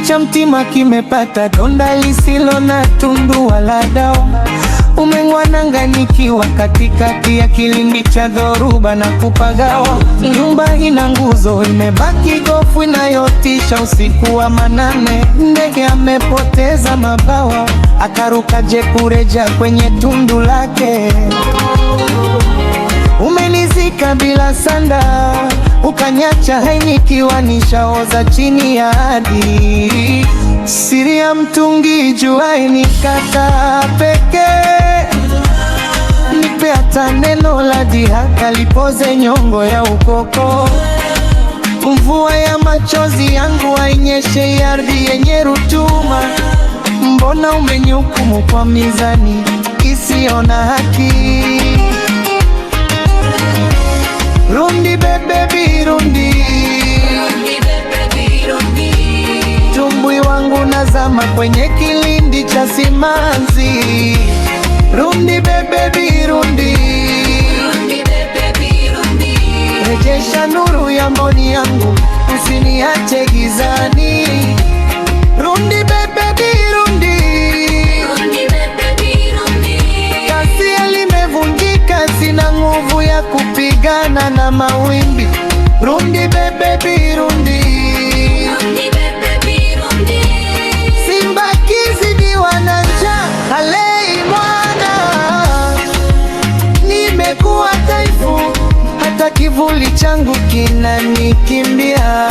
cha mtima kimepata donda lisilo na tundu wala dawa. Umeng'wananga nikiwa katikati ya kilindi cha dhoruba na kupagawa. Nyumba ina nguzo, imebaki gofu inayotisha usiku wa manane. Ndege amepoteza mabawa, akarukaje kureja kwenye tundu lake. Umenizika bila sanda, ukanyacha hai nikiwa nishaoza chini ya ardhi. Siri ya mtungi juai nikata pekee, nipe hata neno la dhihaka lipoze nyongo ya ukoko. Mvua ya machozi yangu hainyeshe ardhi yenye rutuba. Mbona umenyukumu kwa mizani isiyo na haki? Rundi bebe birundi, tumbwi wangu nazama kwenye kilindi cha simanzi. Rundi bebe birundi, rejesha nuru ya mboni yangu, usiniache gizani. Rundi bebe birundi, kasia limevunjika, sina nguvu ya kupigana na mawimbi. Rundi bebe birundi, simba kizidiwa na njaa halei mwana. Nimekuwa dhaifu, hata kivuli changu kinanikimbia.